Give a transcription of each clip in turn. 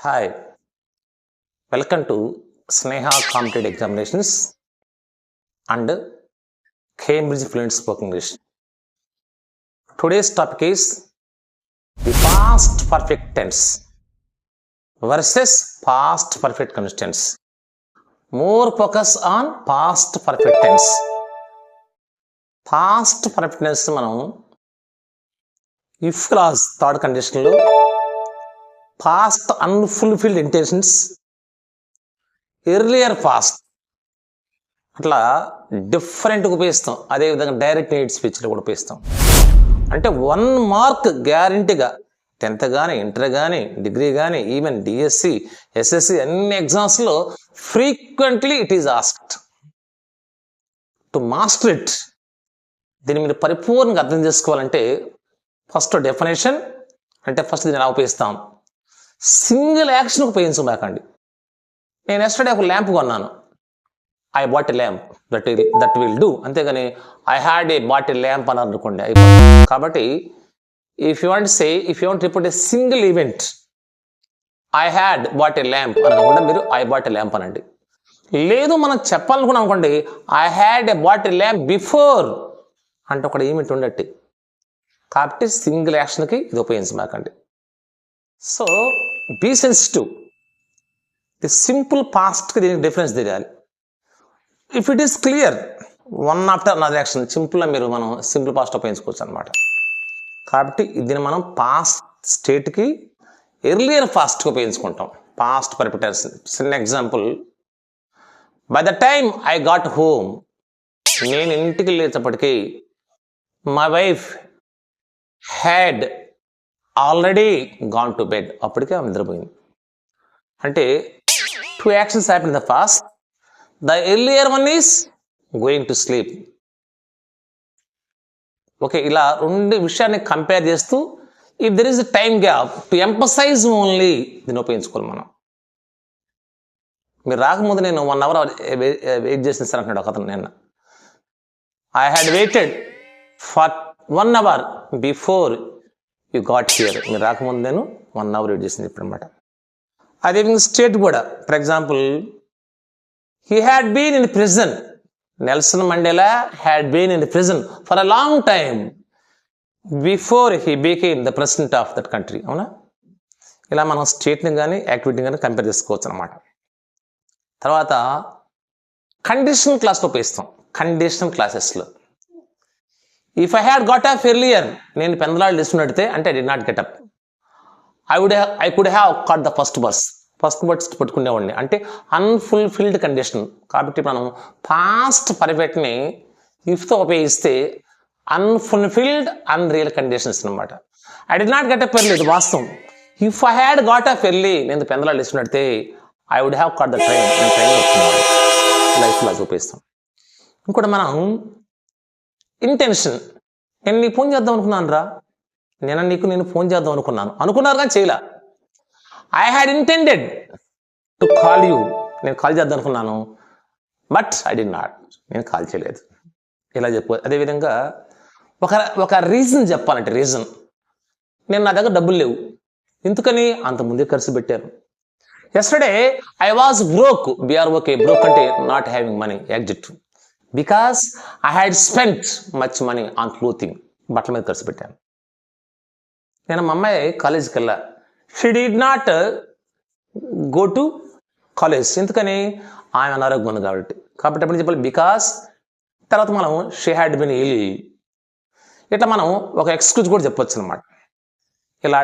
Hi, welcome to Sneha Competitive Examinations and Cambridge Fluent Spoken English. Today's topic is the past perfect tense versus past perfect continuous tense. More focus on past perfect tense. Past perfect tense మనం if clause third కండిషన్లో past unfulfilled intentions, earlier past అట్లా డిఫరెంట్గా ఉపయోగిస్తాం. అదేవిధంగా direct aid స్పీచ్లో కూడా ఉపయోగిస్తాం. అంటే 1 mark గ్యారంటీగా 10th కానీ ఇంటర్ కానీ డిగ్రీ కానీ ఈవెన్ డిఎస్సి ఎస్ఎస్సి అన్ని ఎగ్జామ్స్లో frequently it is asked. To master it, దీన్ని మీరు పరిపూర్ణంగా అర్థం చేసుకోవాలంటే ఫస్ట్ డెఫినేషన్ అంటే ఫస్ట్ దీన్ని ఎలా ఉపయోగిస్తాం. సింగిల్ యాక్షన్ ఉపయోగించమాకండి. నేను ఎస్టర్డే ఒక ల్యాంప్ కొన్నాను, I bought a lamp, that will do. అంతేగాని I had a bought a lamp అని అనుకోండి అయిపోతుంది. కాబట్టి if you want report a single event, I had bought a lamp అనకుండా మీరు ఐ బాట్ ఎ ల్యాంప్ అనండి. లేదు మనం చెప్పాలనుకున్నాం అనుకోండి, I had a bought a lamp before అంటే ఒక ఈవెంట్ ఉండట్టి. కాబట్టి సింగిల్ యాక్షన్కి ఇది ఉపయోగించమాకండి. So be sensitive. The simple పాస్ట్కి దీనికి డిఫరెన్స్ తెలియాలి. If it is clear one after another action, సింపుల్గా మనం సింపుల్ పాస్ట్ ఉపయోగించుకోవచ్చు అనమాట. కాబట్టి దీన్ని మనం పాస్ట్ స్టేట్కి ఎర్లియర్ పాస్ట్కి ఉపయోగించుకుంటాం. Past perfect tense. చిన్న example, by the time I got home, నేను ఇంటికి వెళ్ళేటప్పటికీ my wife had already gone to bed, అప్పటికే ఆమె నిద్రపోయింది. అంటే 2 actions happen in the past. The earlier one is going to sleep. Okay, ఇలా 2 విషయాన్ని కంపేర్ చేస్తూ if there is a time gap to emphasize only దీన్ని ఉపయోగించుకోవాలి మనం. మీరు రాకముందు నేను 1 hour వెయిట్ చేసిన సార్ అంటున్నాడు ఒక అతను. నిన్న I had waited for 1 hour before you got here. మీరు రాకముందు నేను 1 hour వెయిట్ చేసింది ఇప్పుడు అనమాట. అదేవిధంగా స్టేట్ కూడా, for example, he had been in prison. Nelson Mandela had been in prison for a long time before he became the president of that country. అవునా? ఇలా మనం స్టేట్ని కానీ యాక్టివిటీని కానీ కంపేర్ చేసుకోవచ్చు అనమాట. తర్వాత కండిషనల్ క్లాస్లో ఉపయోగిస్తాం. కండిషనల్ క్లాసెస్లో if I had got up earlier, నేను పెందలాడు తీసుకున్నట్టే అంటే I'd not get up. I could have caught the first bus పట్టుకునేవాడిని అంటే అన్ఫుల్ఫిల్డ్ కండిషన్. కాబట్టి మనం పాస్ట్ పర్ఫెక్ట్ని ఇఫ్తో ఉపయోగిస్తే అన్ఫుల్ఫిల్డ్ అన్రియల్ కండిషన్స్ అనమాట. I'd not get up early, ఇది వాస్తవం. If I had got up early, నేను పెందలాడు తీసుకున్నట్టే I would have caught the train, నేను ట్రైన్ వస్తున్నాను. లైఫ్లో అది ఉపయోగిస్తాం. ఇంకోటి మనం ఇంటెన్షన్. నేను నీకు ఫోన్ చేద్దాం అనుకున్నాను రా, నేను ఫోన్ చేద్దాం అనుకున్నారు కానీ చేయలే. I had intended to call you, నేను కాల్ చేద్దాం అనుకున్నాను, బట్ ఐ డి నాట్, నేను కాల్ చేయలేదు. ఇలా చెప్పు. అదేవిధంగా ఒక రీజన్ చెప్పాలంటే, రీజన్, నేను నా దగ్గర డబ్బులు లేవు, ఎందుకని అంత ముందే ఖర్చు పెట్టాను. Yesterday I was broke, B R O K E, broke అంటే not having money, exit, because I had spent much money on clothing, బట్టల మీద ఖర్చు పెట్టాను. నేను మా అమ్మాయి కాలేజీకి వెళ్ళా, she did not go to college, ఎందుకని ఆమె అనారోగ్యం ఉంది కాబట్టి. అప్పుడు చెప్పాలి బికాస్. తర్వాత మనం షీ హ్యాడ్ బిన్ ఇల్, ఇట్లా మనం ఒక ఎక్స్క్యూజ్ కూడా చెప్పొచ్చు అనమాట. ఇలా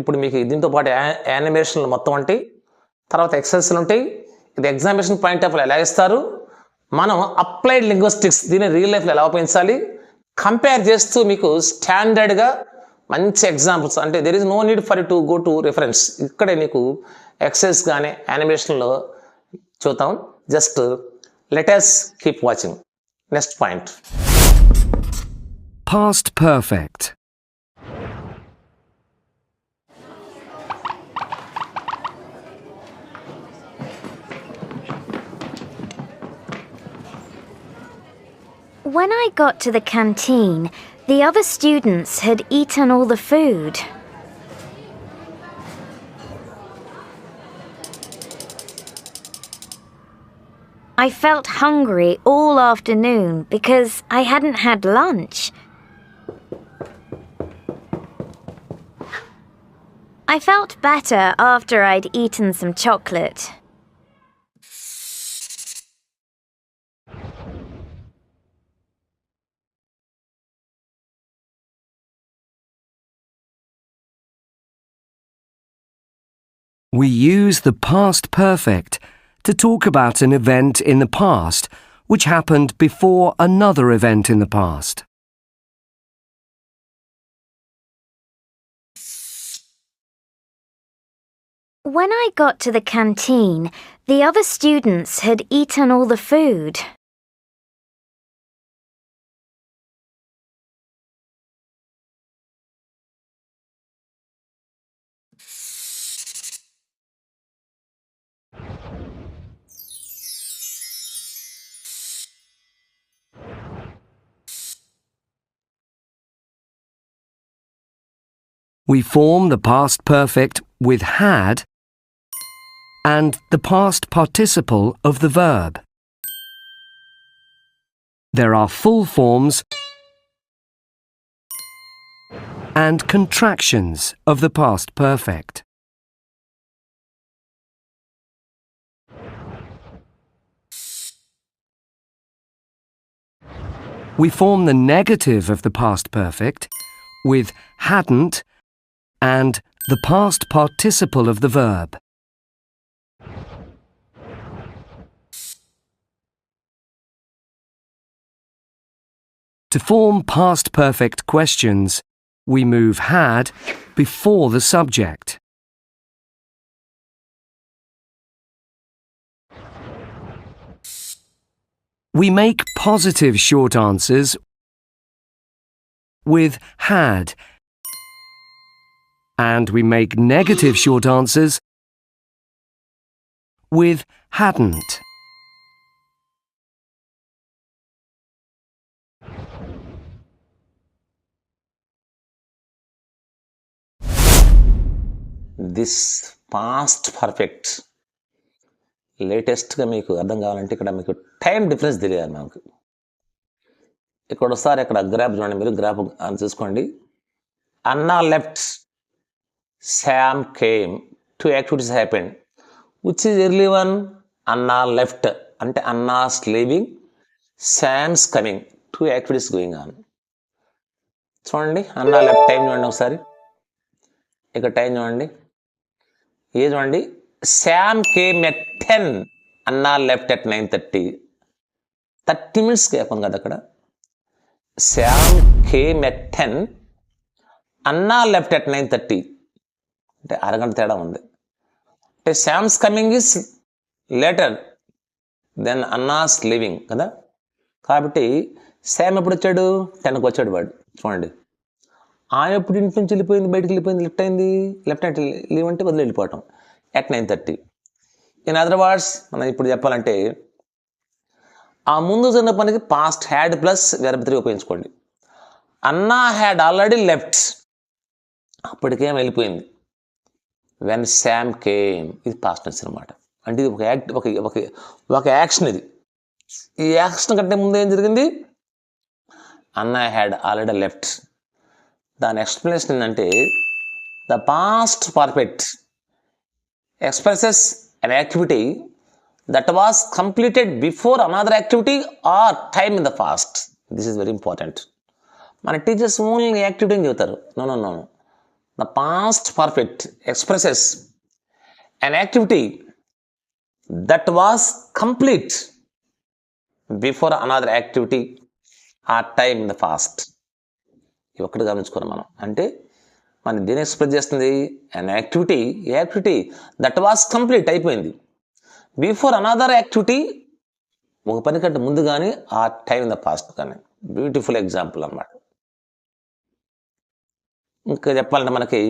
ఇప్పుడు మీకు దీంతో పాటు యానిమేషన్లు మొత్తం ఉంటాయి, తర్వాత ఎక్సర్సైజ్లు ఉంటాయి. ఇది ఎగ్జామినేషన్ పాయింట్ ఆఫ్ ఎలా ఇస్తారు, మనం అప్లైడ్ లింగ్విస్టిక్స్ దీన్ని రియల్ లైఫ్లో ఎలా ఉపయోగించాలి కంపేర్ చేస్తూ మీకు స్టాండర్డ్గా మంచి ఎగ్జాంపుల్స్. అంటే there is no need for to go to reference. ఇక్కడే నీకు ఎక్సైజ్ కానీ యానిమేషన్లో చూద్దాం. Just let us keep watching. Next point, Past perfect. When I got to the canteen, the other students had eaten all the food. I felt hungry all afternoon because I hadn't had lunch. I felt better after I'd eaten some chocolate. We use the past perfect to talk about an event in the past which happened before another event in the past. When I got to the canteen, the other students had eaten all the food. We form the past perfect with had and the past participle of the verb. There are full forms and contractions of the past perfect. We form the negative of the past perfect with hadn't and the past participle of the verb. To form past perfect questions, we move had before the subject. We make positive short answers with had, and we make negative short answers with hadn't. This past perfect లేటెస్ట్గా మీకు అర్థం కావాలంటే ఇక్కడ మీకు time difference తెలియాలి మనకు. ఇక్కడ ఒకసారి ఇక్కడ గ్రాఫ్ చూడండి, మీరు గ్రాఫ్ చూసుకోండి. Anna left, Sam came, 2 activities happened. Which is early one? Anna left అంటే Anna's leaving, Sam's coming, 2 activities going on. చూడండి అన్నా లెఫ్ట్ టైం చూడండి ఒకసారి, ఇక్కడ టైం చూడండి, ఏ చూడండి. శామ్ కేమ్ ఎట్ 10, అన్నా లెఫ్ట్ ఎట్ 9:30. 30 minutes గ్యాప్ ఉంది కదా అక్కడ. శామ్ కేమ్ ఎట్ 10, అన్నా లెఫ్ట్ ఎట్ 9:30, అంటే అరగంట తేడా ఉంది. అంటే Sam's coming is later then Anna's living కదా. కాబట్టి శామ్ ఎప్పుడు వచ్చాడు? 10కి వచ్చాడు వాడు. చూడండి ఆమె ఎప్పుడు ఇంటి నుంచి వెళ్ళిపోయింది, బయటికి వెళ్ళిపోయింది, లెఫ్ట్ అయింది. లెఫ్ట్ హ్యాండ్ లీవ్ అంటే వదిలి వెళ్ళిపోవటం ఎట్ 9:30. ఇన్ అదర్ వర్డ్స్ మనం ఇప్పుడు చెప్పాలంటే ఆ ముందు జరిగిన పనికి పాస్ట్ హ్యాడ్ ప్లస్ వెర్బ్ 3 ఉపయోగించుకోండి. అన్నా హ్యాడ్ ఆల్రెడీ లెఫ్ట్, అప్పటికేం వెళ్ళిపోయింది. వెన్ శామ్ కేమ్, ఇది పాస్ట్ టెన్స్ అనమాట. అంటే ఇది ఒక యాక్షన్. ఇది ఈ యాక్షన్ కంటే ముందు ఏం జరిగింది? అన్నా హ్యాడ్ ఆల్రెడీ లెఫ్ట్. దాని ఎక్స్ప్లెనేషన్ ఏంటంటే the past perfect expresses an activity that was completed before another activity or time in the past. This is very important. మన టీచర్స్ ఓన్లీ యాక్టివిటీ అని చెబుతారు. No. The past perfect expresses an activity that was complete before another activity or time in the past. ఇవి ఒక్కటి గమనించుకోవాలి మనం. అంటే మనం దేని ఎక్స్ప్రెస్ చేస్తుంది? అన్ యాక్టివిటీ దట్ వాస్ కంప్లీట్, అయిపోయింది. బిఫోర్ అనదర్ యాక్టివిటీ, ఒక పని కంటే ముందు కానీ ఆ టైం ఇన్ ద పాస్ట్ కానీ. బ్యూటిఫుల్ ఎగ్జాంపుల్ అన్నమాట. ఇంకా చెప్పాలంటే మనకి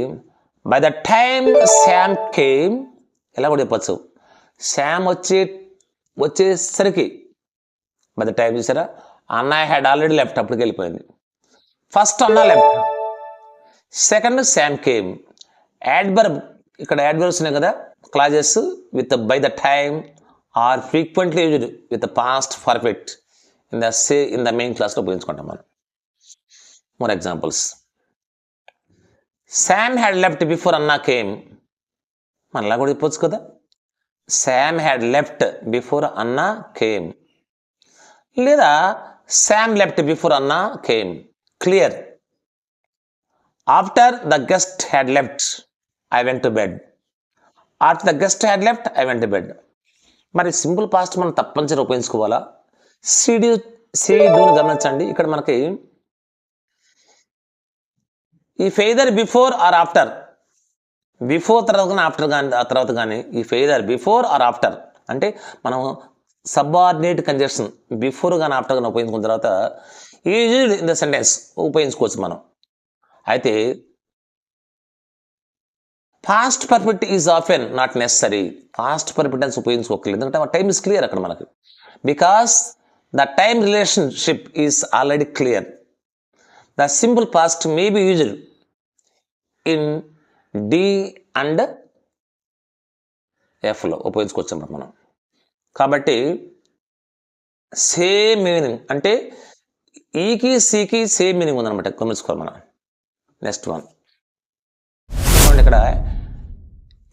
by the time Sam came, ఎలా కూడా చెప్పచ్చు, శామ్ వచ్చేసరికి బై ద టైం చూసారా, అన్నా హ్యాడ్ ఆల్రెడీ లెఫ్ట్, అప్పటికి వెళ్ళిపోయింది. First Anna left, second Sam came. Adverb, ఇక్కడ యాడ్వర్బ్స్ ఉన్నాయి కదా, clauses with by the time are frequently used with past perfect in the main క్లాస్లో ఉపయోగించుకుంటాం మనం. More examples. Sam had left before Anna came. మనలా కూడా చెప్పొచ్చు కదా. Sam had left before Anna came, లేదా Sam left before Anna came. Clear. After the guest had left I went to bed. After the guest had left I went to bed. మరి simple past మనం తప్పనిసరిగా ఉపయోగించుకోవాలా? డూని గమనించండి. ఇక్కడ మనకి ఈ ఫెయిదర్ before are after, before తర్వాత కానీ ఆఫ్టర్ కానీ ఆ తర్వాత కానీ ఈ ఫెయిదర్ బిఫోర్ ఆర్ ఆఫ్టర్ అంటే మనం సబార్డినేట్ కంజక్షన్ బిఫోర్ కానీ ఆఫ్టర్ కానీ ఉపయోగించుకున్న తర్వాత యూజ్డ్ ఇన్ ద సెంటెన్స్ ఉపయోగించుకోవచ్చు మనం. అయితే past perfect is often not necessary. Past perfect tense ఉపయోగించుకోకలేదు, ఎందుకంటే టైమ్ ఇస్ క్లియర్ అక్కడ మనకి. Because the time relationship is already clear. The simple past may be used in the and ఎఫ్లో ఉపయోగించుకోవచ్చు మనం. కాబట్టి సేమ్ మీనింగ్ అంటే ఈకి సికి సేమ్ మీనింగ్ ఉందన్నమాట, గమనించుకోవాలి మనం. నెక్స్ట్ వన్ చూడండి. ఇక్కడ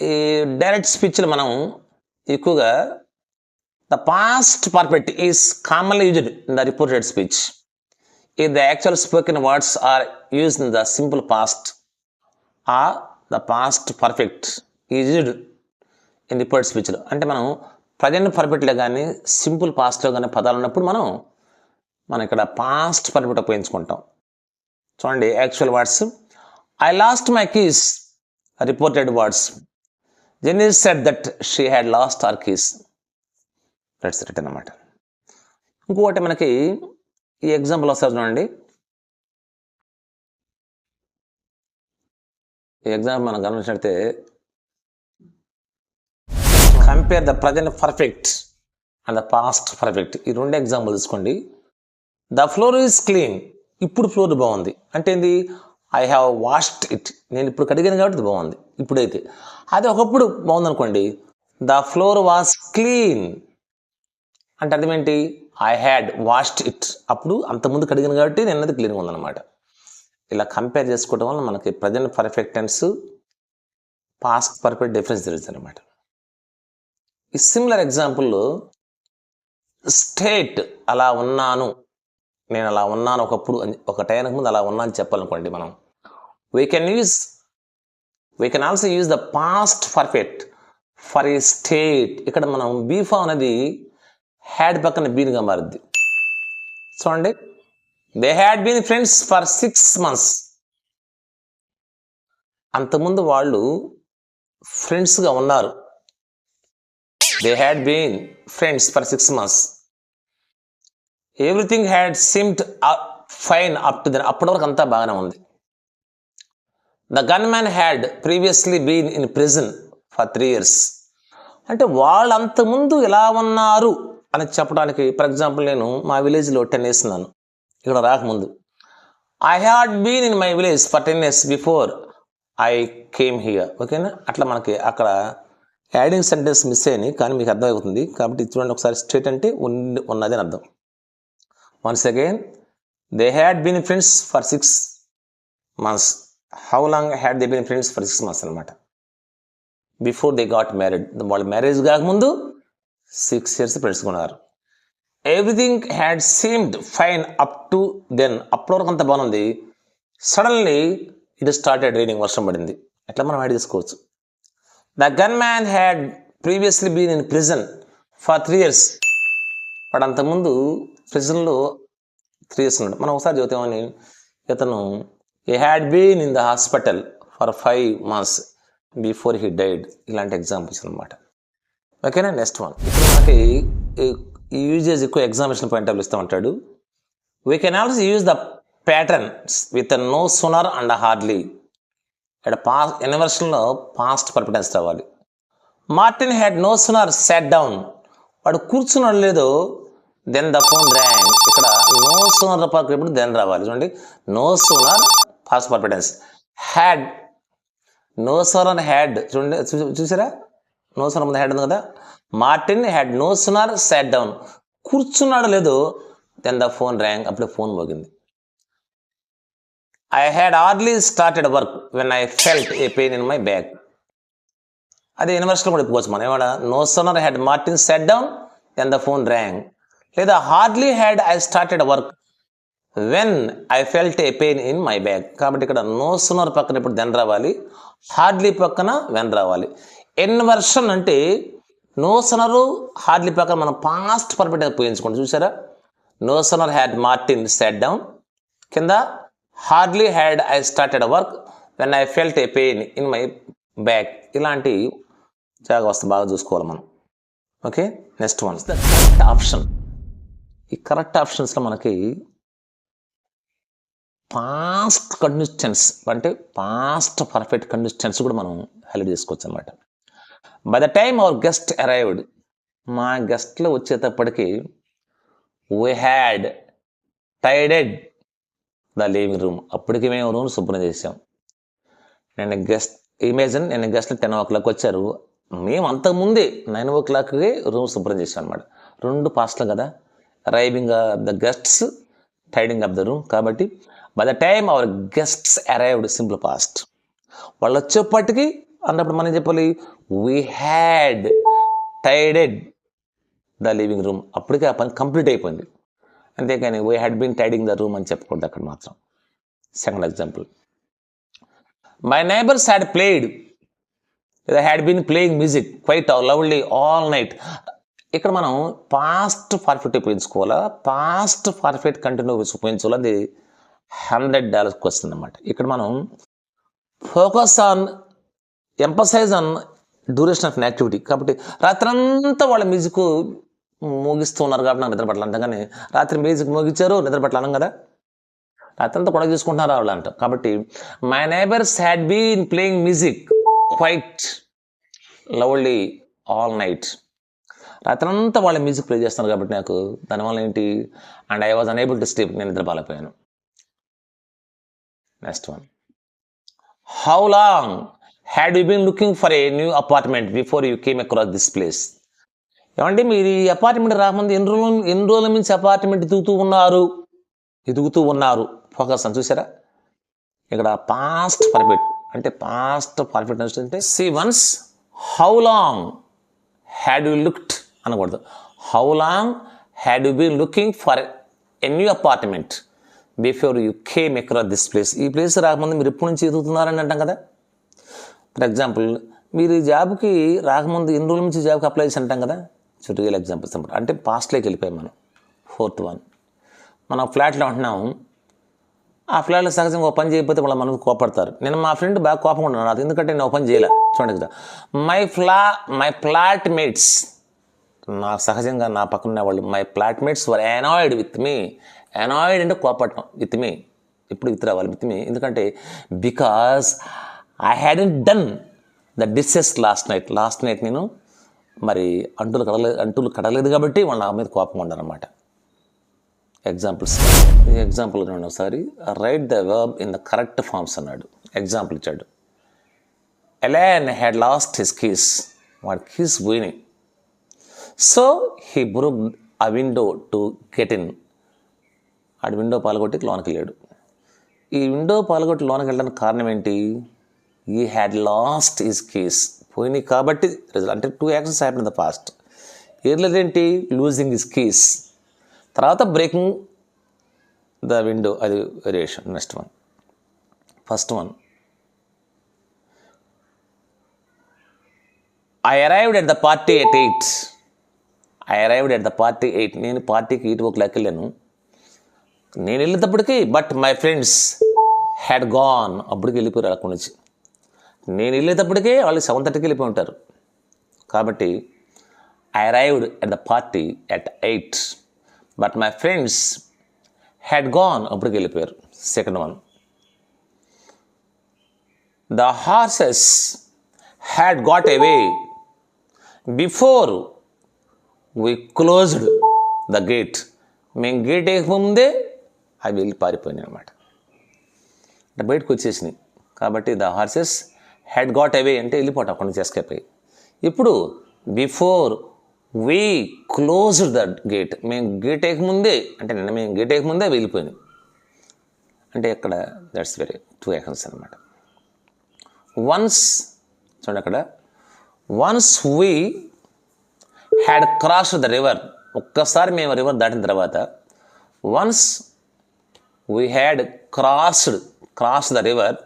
ఈ డైరెక్ట్ స్పీచ్లో మనం ఎక్కువగా the past perfect is commonly used in the reported speech. If the actual spoken words are used in the simple past or the past perfect is used in reported స్పీచ్లో. అంటే మనం present పర్ఫెక్ట్లో కానీ simple పాస్ట్లో కానీ పదాలు ఉన్నప్పుడు మనం ఇక్కడ పాస్ట్ పర్ఫెక్ట్ ఉపయోగించుకుంటాం. చూడండి actual words. I lost my keys reported words. Jenny said that she had lost our keys. That's return అన్నమాట. ఇంకొకటి మనకి ఈ ఎగ్జాంపుల్ వస్తారు చూడండి. ఈ ఎగ్జాంపుల్ మనం గమనించినట్లయితే compare the present perfect and the past perfect. ఈ రెండు ఎగ్జాంపుల్ తీసుకోండి. The floor is clean. ఇప్పుడు ఫ్లోర్ బాగుంది అంటే ఏంది? I have washed it. నేను ఇప్పుడు కడిగాను కాబట్టి ఇది బాగుంది ఇప్పుడైతే. అది ఒకప్పుడు బాగుంది అనుకోండి. ద ఫ్లోర్ వాజ్ క్లీన్ అంటే అర్థం ఏంటి? I had washed it. అప్పుడు అంతకుముందు కడిగాను కాబట్టి నిన్నది క్లీన్గా ఉందన్నమాట. ఇలా కంపేర్ చేసుకోవడం వల్ల మనకి present perfect tense past perfect difference తెలుస్తుంది అనమాట. ఈ సిమిలర్ ఎగ్జాంపుల్లో స్టేట్ అలా ఉన్నాను, నేను అలా ఉన్నాను ఒకప్పుడు, ఒక టైంకి ముందు అలా ఉన్నా అని చెప్పాలనుకోండి మనం. We can also use the past perfect for a state. ఇక్కడ మనం బీఫా అనేది హ్యాడ్ పక్కన బీన్గా మారుద్ది. చూడండి. They had been friends for 6 months. అంతకుముందు వాళ్ళు ఫ్రెండ్స్గా ఉన్నారు. They had been friends for 6 months. Everything had seemed fine up to then. అప్పటి వరకు అంతా బాగానే ఉంది. The gunman had previously been in prison for 3 years. అంటే వాళ్ళు అంతకుముందు ఎలా ఉన్నారు అని చెప్పడానికి, ఫర్ ఎగ్జాంపుల్ నేను మా విలేజ్లో 10 years ఉన్నాను, ఇక్కడ రాకముందు. I had been in my village for 10 years before I came here. ఓకేనా? అట్లా మనకి అక్కడ యాడింగ్ సెంటెన్స్ మిస్ అయ్యి, కానీ మీకు అర్థమవుతుంది. కాబట్టి చూడండి ఒకసారి. స్టేట్ అంటే ఉన్నది అని అర్థం. Once again, they had been friends for 6 months. How long had they been friends for 6 months అనమాట. Before they got married. వాళ్ళు మ్యారేజ్ కాకముందు 6 years ఫ్రెండ్స్గా ఉన్నారు. Everything had seemed fine up to then. అప్పటి వరకు అంత బాగుంది. Suddenly it started raining. వర్షం పడింది. ఎట్లా మనం యాడ్ చేసుకోవచ్చు. The gunman had previously been in prison for 3 years. వాడు అంతకుముందు ప్రిజన్లో 3 years ఉన్నాడు. మనం ఒకసారి చదువుతామని, ఇతను he had been in the hospital for 5 months before he died. ఇలాంటి ఎగ్జాంపుల్స్ అనమాట. ఓకేనా? Next one. ఇప్పుడు మనకి ఈ యూజేజ్ ఎక్కువ ఎగ్జామినేషన్ పాయింట్ ఆఫ్ ఇస్తామంటాడు. We can also use the patterns with no sooner and hardly. ఇక్కడ ఇన్వర్షన్లో పాస్ట్ పర్ఫెక్ట్ రావాలి. Martin had no sooner sat down. వాడు కూర్చున్నాడు లేదో దెన్ ద ఫోన్ ర్యాంగ్. ఇక్కడ నో సూనర్ పర్ఫెక్ట్ దెన్ రావాలి. చూడండి. No sooner past perfect had. No sooner had. చూడండి, చూసారా? నో సోనర్ ముందు హ్యాడ్ ఉంది కదా. Martin had no sooner sat down, కూర్చున్నాడు లేదు, దెన్ ద ఫోన్ ర్యాంగ్, అప్పుడే ఫోన్ మోగింది. I had hardly started work when I felt a pain in my back. అదే యూనివర్సిటీలో కూడా చెప్పుకోవచ్చు మనం. ఏమన్నా no sooner had Martin sat down then the phone rang, లేదా hardly had I started work when I felt a pain in my back. కాబట్టి ఇక్కడ no sooner పక్కన ఇప్పుడు దెన్ రావాలి, హార్డ్లీ పక్కన వెన్ రావాలి. ఇన్వర్షన్ అంటే నో సోనరు హార్డ్లీ పక్కన మనం పాస్ట్ పర్ఫెక్ట్గా పోయించుకోండి. చూసారా, no sooner had Martin sat down, కింద hardly had I started work when I felt a pain in my back. ఇలాంటి జాగ్రత్త బాగా చూసుకోవాలి మనం. Okay, next one the correct option. ఈ కరెక్ట్ ఆప్షన్స్లో మనకి పాస్ట్ కంటిన్యూస్ టెన్స్ అంటే పాస్ట్ పర్ఫెక్ట్ కంటిన్యూస్ టెన్స్ కూడా మనం హైలైట్ చేసుకోవచ్చు అనమాట. By the time our guest arrived, మా గెస్ట్లు వచ్చేటప్పటికి we had tided the living room, అప్పటికి మేము రూమ్ శుభ్రం చేసాం. నేను గెస్ట్లు 10 o'clock వచ్చారు, మేము అంతకుముందే 9 o'clockకి రూమ్ శుభ్రం చేసాం అనమాట. 2 పాస్ట్లు కదా, arriving the guests, tiding up the room. కాబట్టి by the time our guests arrived simple past. వాళ్ళు వచ్చేప్పటికి అన్నప్పుడు మనం చెప్పాలి we had tided the living room, అప్పటికే ఆ పని కంప్లీట్ అయిపోయింది. అంతేకాని we had been tiding the room అని చెప్పకూడదు అక్కడ మాత్రం. Second example, my neighbours had played లేదా had been playing music quite lovely all night. ఇక్కడ మనం పాస్ట్ పర్ఫెక్ట్ ఉపయోగించుకోవాలా, పాస్ట్ పర్ఫెక్ట్ కంటిన్యూస్ ఉపయోగించుకోవాలి. అది $100 క్వశ్చన్ అనమాట. ఇక్కడ మనం focus on emphasise on duration of activity. కాబట్టి రాత్రంతా వాళ్ళ మ్యూజిక్ మోగిస్తూ ఉన్నారు కాబట్టి నాకు నిద్ర పట్ల అంటాం. కానీ రాత్రి మ్యూజిక్ మోగించారు, నిద్ర పట్ల అనం కదా, రాత్రంతా కూడా చూసుకుంటున్నారు వాళ్ళు అంటాం. కాబట్టి my neighbours had been playing music quite lovely all night. రాత్రంతా వాళ్ళ మ్యూజిక్ ప్లే చేస్తున్నారు కాబట్టి నాకు దానివల్ల ఏంటి, and I was unable to sleep, నేను నిద్రపోలేకపోయాను. Next one, how long had you been looking for a new apartment before you came across this place. ఏమంటే మీరు ఈ అపార్ట్మెంట్ రాకముందు ఎన్ని రోజుల నుంచి అపార్ట్మెంట్ ఎదుగుతూ ఉన్నారు. ఫోకస్ అని చూసారా, ఇక్కడ పాస్ట్ పర్ఫెక్ట్ అంటే పాస్ట్ పర్ఫెక్ట్ అంటే సి వన్స్ how long had you looked అనకూడదు, how long had you been looking for a new apartment before you came across this place. ఈ ప్లేస్ రాకముందు మీరు ఎప్పటి నుంచి ఎదుగుతున్నారని అంటాం కదా. ఫర్ ఎగ్జాంపుల్, మీరు ఈ జాబ్కి రాకముందు ఎన్ని రోజుల నుంచి జాబ్కి అప్లై చేసి అంటాం కదా. రియల్ ఎగ్జాంపుల్స్ అనమాట. అంటే పాస్ట్లోకి వెళ్ళిపోయాం మనం. ఫోర్త్ వన్, మనం ఫ్లాట్లో ఉంటున్నాం, ఆ ఫ్లాట్లో సహజంగా ఓ పని చేయకపోతే వాళ్ళ మనకు కోపడతారు. నేను మా ఫ్రెండ్ బాగా కోపంగా ఉన్నాను నాకు, ఎందుకంటే నేను ఓ పని చేయలే. చూడండి కదా, మై ఫ్లాట్ మేట్స్, నా సహజంగా నా పక్కన వాళ్ళు my flat mates were annoyed with me. Annoyed అంటే కోపడటం, విత్ మీ, ఇప్పుడు విత్ రావాలి విత్ మీ. ఎందుకంటే because I hadn't done the dishes last night నేను మరి అంటులు కడలేదు కాబట్టి వాళ్ళు నా మీద కోపంగా ఉన్నారన్నమాట. ఎగ్జాంపుల్ చూడండి ఒకసారి, write the verb in the correct forms అన్నాడు. ఎగ్జాంపుల్ ఇచ్చాడు, Elan had lost his keys, వాడి కీస్ పోయినాయి. So he broke a window to get in, ఆడి విండో పాల్గొట్టి లోనికి వెళ్ళాడు. ఈ విండో పాల్గొట్టి లోనికి వెళ్ళడానికి కారణం ఏంటి, he had lost his keys, పోయినాయి కాబట్టి రిజల్ట్. అంటే 2 actions happen in the past. Earlier ఏంటి, లూజింగ్ హిస్ కీస్, తర్వాత బ్రేకింగ్ ద విండో, అది variation. Next one, first one, I arrived at the party at 8. నేను పార్టీకి 8 o'clock వెళ్ళాను. నేను వెళ్ళేటప్పటికి but my friends had gone, అప్పటికి వెళ్ళిపోయారు అక్కడి నుంచి. నేను వెళ్ళేటప్పటికే వాళ్ళు 7:30కి వెళ్ళిపోయి ఉంటారు. కాబట్టి I arrived at the party at 8 but my friends had gone, అప్పటికి వెళ్ళిపోయారు. Second one, the horses had got away before we closed the gate. మేము గేట్ వేయకముందే అవి వెళ్ళి పారిపోయినాయి అనమాట, అంటే బయటకు వచ్చేసినాయి. కాబట్టి the horses had got away అంటే వెళ్ళిపోవటం, అక్కడి నుంచి ఎస్కేప్ అయ్యి. ఇప్పుడు before we closed the gate, మేము గేట్ వేయకముందే, అంటే నిన్న మేము గేట్ వేయకముందే వెళ్ళిపోయినాం. అంటే ఇక్కడ దట్స్ వెరీ 2 యాక్షన్స్ అనమాట. వన్స్ చూడండి అక్కడ, once we had crossed the river, ఒక్కసారి మేము రివర్ దాటిన తర్వాత, once we had cross the river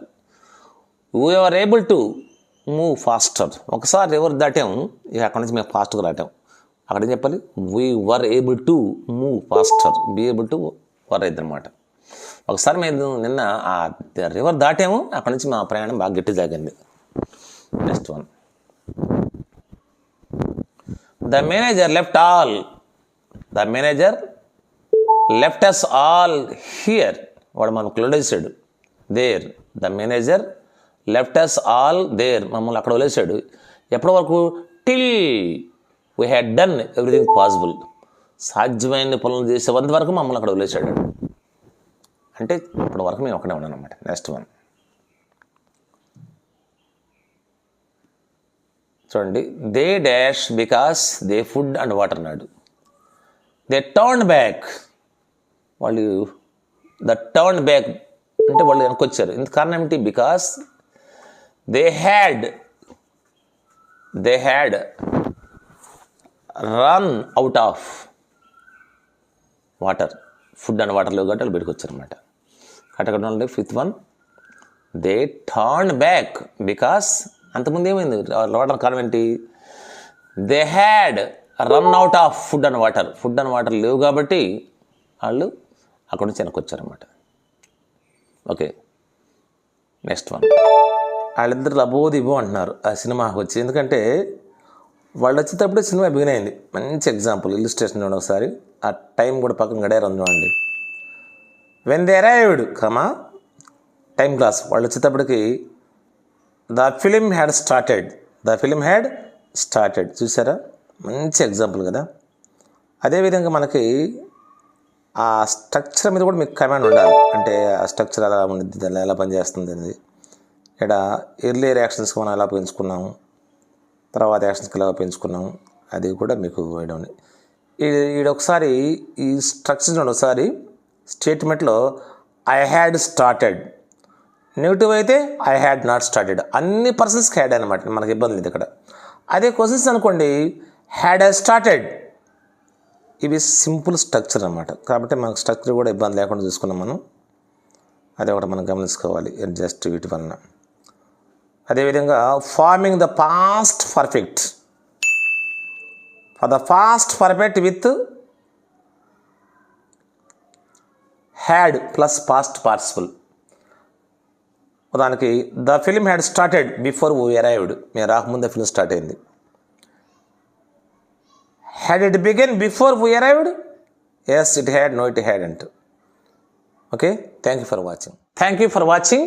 we are able to move faster. ఒకసారి రివర్ దాటాము, ఇక అక్కడి నుంచి మేము ఫాస్ట్గా దాటాం. అక్కడ ఏం చెప్పాలి, we were able to move faster, be able to were అయింది అనమాట. ఒకసారి మేము నిన్న ఆ రివర్ దాటాము, అక్కడి నుంచి మా ప్రయాణం బాగా గట్టి సాగింది. Next one, the manager left us all here. వాడు మనం క్లోడేసాడు. There, the manager left us all there, మమ్మల్ని అక్కడ వదిలేశాడు. ఎప్పటి వరకు, till we had done everything possible, సాధ్యమైన పనులు చేసేంత వరకు మమ్మల్ని అక్కడ వదిలేశాడు. అంటే అప్పటి వరకు మేము అక్కడే ఉన్నాను అనమాట. నెక్స్ట్ వన్ చూడండి, they dash because they food and water అన్నాడు. దే టర్న్ బ్యాక్, వాళ్ళు ద టర్న్ బ్యాక్ అంటే వాళ్ళు వెనక్కి వచ్చారు. ఇంత కారణం ఏమిటి, because they had run out of water, food and water లేవు కాబట్టి వాళ్ళు బయటకు వచ్చారనమాట. కట్టకడంలో 5th one, they turn back because, అంతకుముందు ఏమైంది, వాటర్ కారణం ఏంటి, they had run out of food and water లేవు కాబట్టి వాళ్ళు అక్కడ నుంచి వెనక్కి వచ్చారనమాట. ఓకే, నెక్స్ట్ వన్, వాళ్ళిద్దరు లబోదిబో అంటున్నారు ఆ సినిమాకి వచ్చి. ఎందుకంటే వాళ్ళు వచ్చేటప్పుడే సినిమా బిగిన్ అయింది. మంచి ఎగ్జాంపుల్, ఇల్లుస్ట్రేషన్ చూడండి ఒకసారి. ఆ టైం కూడా పక్కన గడియారం చూడండి. When they arrived time class, వాళ్ళు వచ్చేటప్పటికి ద ఫిలిం హ్యాడ్ స్టార్టెడ్. చూసారా, మంచి ఎగ్జాంపుల్ కదా. అదేవిధంగా మనకి ఆ స్ట్రక్చర్ మీద కూడా మీకు కమాండ్ ఉండాలి. అంటే ఆ స్ట్రక్చర్ ఎలా ఉంది, దాన్ని ఎలా పనిచేస్తుంది అనేది. ఇక్కడ ఎర్లియర్ యాక్షన్స్కి మనం ఎలా పెంచుకున్నాము, తర్వాత యాక్షన్స్కి ఎలా పెంచుకున్నాము, అది కూడా మీకు ఐడియా ఉంది. ఒకసారి ఈ స్ట్రక్చర్ చూడండి ఒకసారి. స్టేట్మెంట్లో ఐ హ్యాడ్ స్టార్టెడ్, నెగిటివ్ అయితే ఐ హ్యాడ్ నాట్ స్టార్టెడ్. అన్ని పర్సన్స్కి హ్యాడ్ అనమాట, మనకి ఇబ్బంది లేదు ఇక్కడ. అదే క్వశ్చన్స్ అనుకోండి, హ్యాడ్ స్టార్టెడ్, ఇవి సింపుల్ స్ట్రక్చర్ అనమాట. కాబట్టి మనకు స్ట్రక్చర్ కూడా ఇబ్బంది లేకుండా చూసుకున్నాం మనం. అదే ఒకటి మనం గమనించుకోవాలి జస్ట్ వీటి వలన. అదేవిధంగా forming the past perfect, for the past perfect with had plus past participle. దానికి the film had started before we arrived, మేము రాకముందే ఫిలిం స్టార్ట్ అయింది. Had it begin before we arrived, yes it had, no it hadn't. Okay, thank you for watching.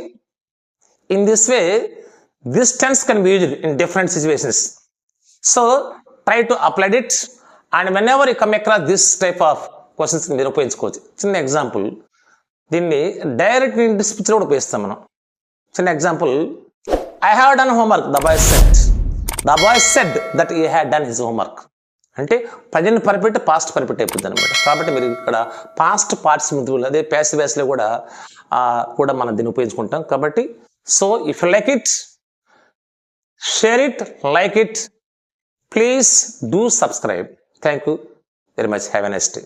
In this way, this tense can be used in different situations. So, try to apply it, and whenever you come across this type of questions, మీరు ఉపయోగించుకోవచ్చు. చిన్న example, దీన్ని direct స్పీచ్లో కూడా ఉపయోగిస్తాం మనం. చిన్న example, I have done homework, the boy said that he had done his homework. అంటే present perfect past perfect అయిపోతుంది అనమాట. కాబట్టి మీరు ఇక్కడ పాస్ట్ పార్టిసిపల్, అదే ప్యాసివ్ వాయిస్లో కూడా మనం దీన్ని ఉపయోగించుకుంటాం. కాబట్టి so if you like it, share it, like it, please do subscribe. Thank you very much. Have a nice day.